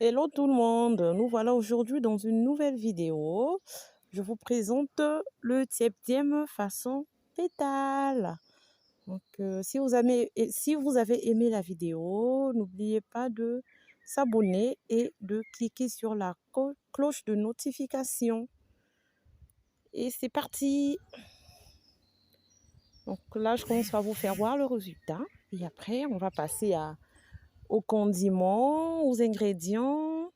Hello tout le monde, nous voilà aujourd'hui dans une nouvelle vidéo. Je vous présente le septième façon pétale. Donc, si vous avez aimé la vidéo, n'oubliez pas de s'abonner et de cliquer sur la cloche de notification. Et c'est parti. Donc là, je commence par vous faire voir le résultat. Et après, on va passer aux condiments, aux ingrédients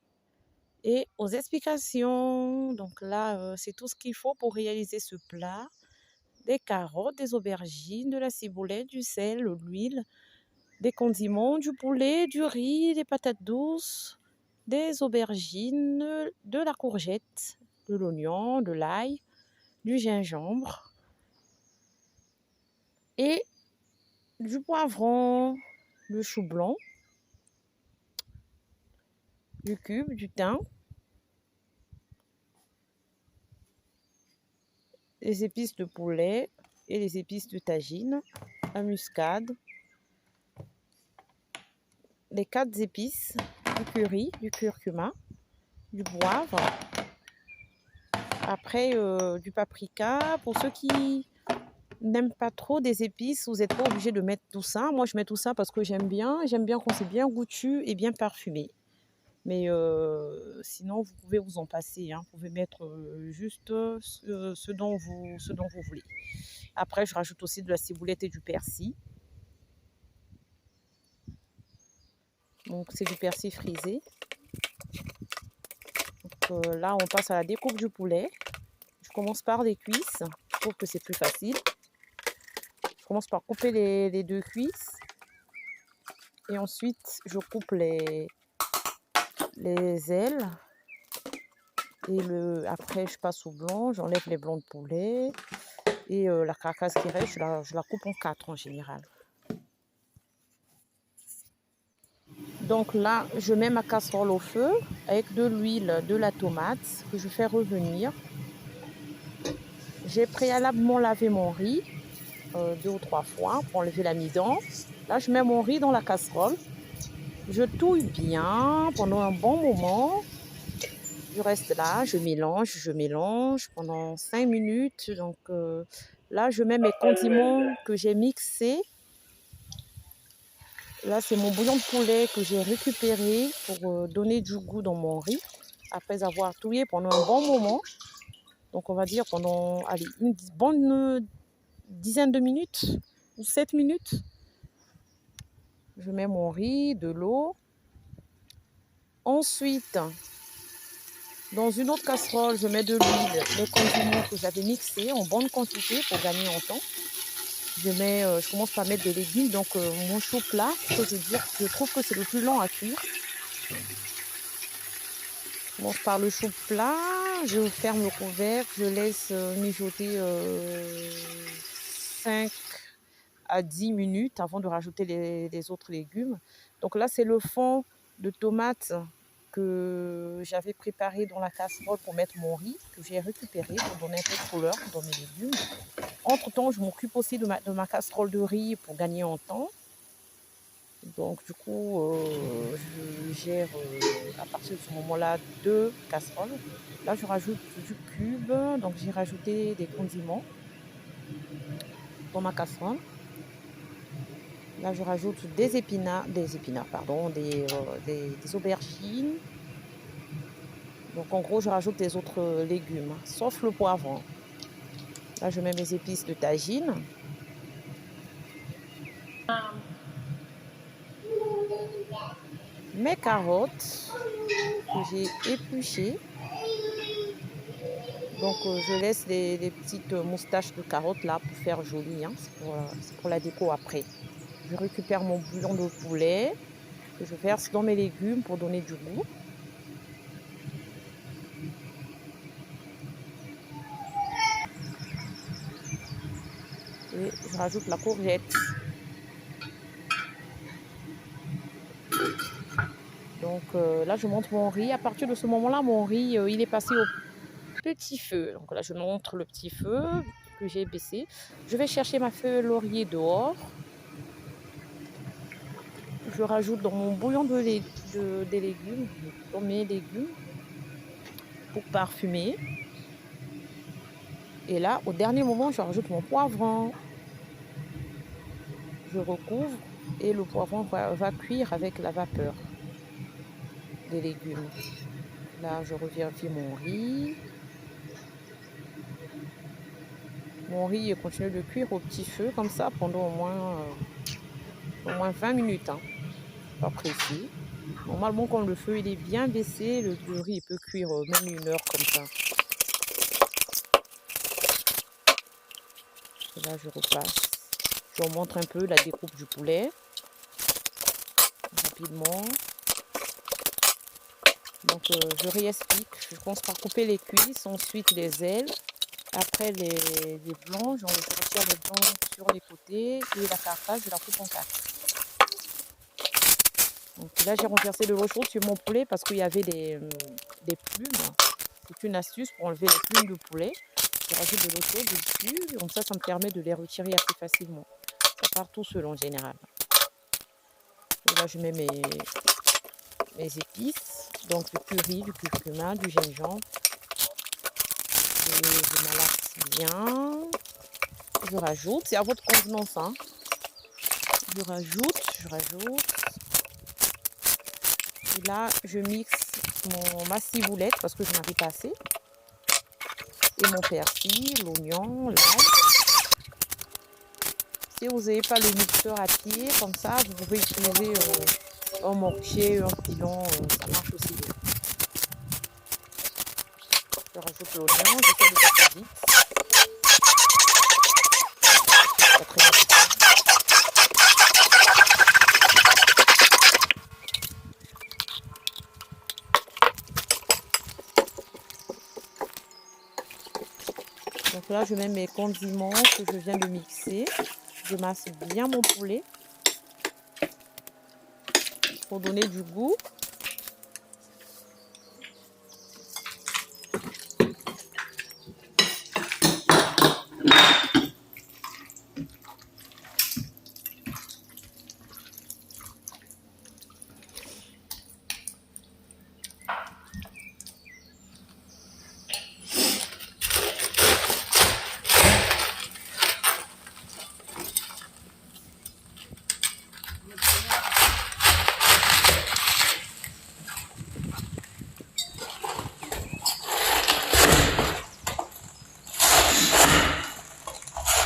et aux explications. Donc là, c'est tout ce qu'il faut pour réaliser ce plat. Des carottes, des aubergines, de la ciboulette, du sel, de l'huile, des condiments, du poulet, du riz, des patates douces, des aubergines, de la courgette, de l'oignon, de l'ail, du gingembre et du poivron, du chou blanc, du cube, du thym, les épices de poulet et les épices de tagine, la muscade, les 4 épices, du curry, du curcuma, du poivre, après du paprika. Pour ceux qui n'aiment pas trop des épices, vous n'êtes pas obligé de mettre tout ça. Moi, je mets tout ça parce que j'aime bien quand c'est bien goûtu et bien parfumé. Mais sinon, vous pouvez vous en passer, hein. Vous pouvez mettre juste ce dont vous voulez. Après, je rajoute aussi de la ciboulette et du persil. Donc, c'est du persil frisé. Donc, là, on passe à la découpe du poulet. Je commence par les cuisses. Je trouve que c'est plus facile. Je commence par couper les 2 cuisses. Et ensuite, je coupe les ailes. Et après, je passe au blanc. J'enlève les blancs de poulet. Et la carcasse qui reste, je la coupe en 4 en général. Donc là, je mets ma casserole au feu avec de l'huile, de la tomate que je fais revenir. J'ai préalablement lavé mon riz 2 ou 3 fois pour enlever l'amidon. Là, je mets mon riz dans la casserole. Je touille bien pendant un bon moment. Je reste là, je mélange pendant 5 minutes. Donc là, je mets mes condiments que j'ai mixés. Là, c'est mon bouillon de poulet que j'ai récupéré pour donner du goût dans mon riz. Après avoir touillé pendant un bon moment. Donc, on va dire pendant une bonne dizaine de minutes ou 7 minutes. Je mets mon riz, de l'eau. Ensuite, dans une autre casserole, je mets de l'huile, les condiments que j'avais mixés en bonne quantité pour gagner en temps. Je commence par mettre des légumes, donc mon chou plat, je trouve que c'est le plus long à cuire. Je commence par le chou plat, je ferme le couvercle, je laisse mijoter 5 à 10 minutes avant de rajouter les autres légumes. Donc là, c'est le fond de tomates que j'avais préparé dans la casserole pour mettre mon riz, que j'ai récupéré pour donner un peu de couleur dans mes légumes. Entre-temps, je m'occupe aussi de ma casserole de riz pour gagner en temps. Donc du coup, je gère à partir de ce moment-là 2 casseroles. Là, je rajoute du cube, donc j'ai rajouté des condiments dans ma casserole. Là, je rajoute des aubergines. Donc, en gros, je rajoute des autres légumes, sauf le poivron. Là, je mets mes épices de tagine. Mes carottes que j'ai épluchées. Donc, je laisse les petites moustaches de carottes là pour faire joli. Hein. C'est pour la déco après. Je récupère mon bouillon de poulet que je verse dans mes légumes pour donner du goût. Et je rajoute la courgette. Donc là, je monte mon riz. À partir de ce moment-là, mon riz, il est passé au petit feu. Donc là, je montre le petit feu que j'ai baissé. Je vais chercher ma feuille laurier dehors. Je rajoute dans mon bouillon des légumes, dans mes légumes, pour parfumer. Et là, au dernier moment, je rajoute mon poivron. Je recouvre et le poivron va cuire avec la vapeur des légumes. Là, je revérifie mon riz. Mon riz continue de cuire au petit feu comme ça pendant au moins 20 minutes. Hein. Pas précis. Normalement, quand le feu il est bien baissé, le riz il peut cuire même 1 heure comme ça. Et là, je repasse. Je vous montre un peu la découpe du poulet. Rapidement. Donc, je réexplique. Je commence par couper les cuisses, ensuite les ailes. Après les blancs, je retire les blancs sur les côtés et la carcasse, je la coupe en 4. Donc là, j'ai renversé de l'eau chaude sur mon poulet parce qu'il y avait des plumes. C'est une astuce pour enlever les plumes de poulet. Je rajoute de l'eau chaude dessus, comme ça me permet de les retirer assez facilement. Ça part tout seul en général. Et là, je mets mes épices, donc du curry, du curcuma, du gingembre. Et je malaxe bien. Je rajoute, c'est à votre convenance. Hein. Je rajoute. Et là, je mixe ma ciboulette parce que je n'en avais pas assez. Et mon persil, l'oignon, l'ail. Si vous n'avez pas le mixeur à pied, comme ça, vous pouvez utiliser un mortier, un pilon, ça marche aussi bien. Je rajoute l'oignon, j'essaie de faire vite. C'est pas très important. Donc là, je mets mes condiments que je viens de mixer. Je masse bien mon poulet pour donner du goût.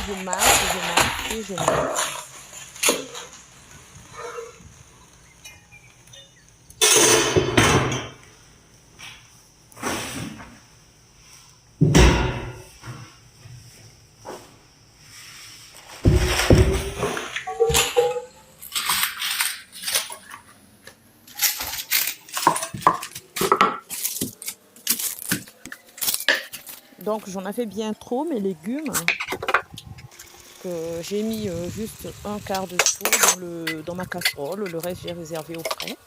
Je masse et je masse. Donc j'en avais bien trop mes légumes. J'ai mis juste un quart de seau dans ma casserole. Le reste, j'ai réservé au frais.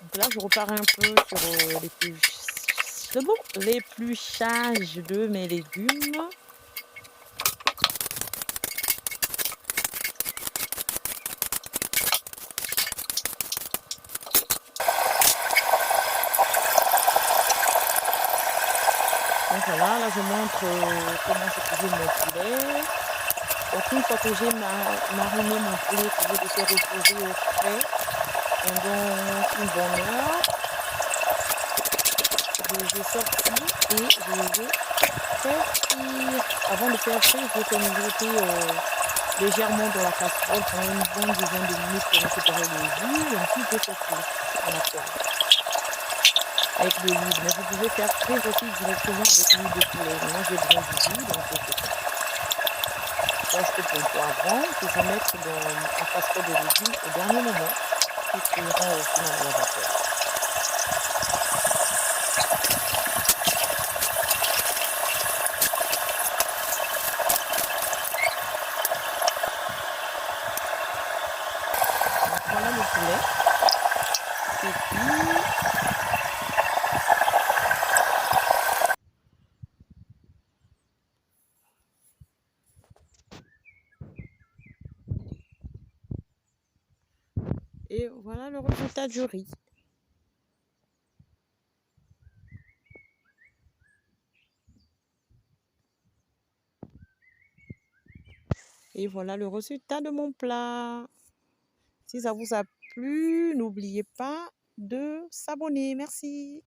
Donc là, je repars un peu sur l'épluchage de mes légumes. Donc voilà, là je montre comment je cuisine mon poulet. Donc une fois que j'ai mariné mon poulet, que j'ai laissé reposer au frais pendant une bonne heure, je les ai sortis et je les ai fait cuire. Avant de faire cuire, je vais mijoter légèrement dans la casserole pendant une bonne dizaine de minutes pour récupérer le jus et ensuite je fais cuire en la poêle avec de l'huile. Mais vous pouvez faire cuire aussi directement avec l'huile de poulet. Moi j'ai besoin du jus, donc je fais ça. Là, je coupe mon poivron que je vais mettre dans la casserole de légumes au dernier moment et qui cuiront au final à la vapeur. Donc voilà le poulet. C'est cuit. Et voilà le résultat du riz. Et voilà le résultat de mon plat. Si ça vous a plu, n'oubliez pas de s'abonner. Merci.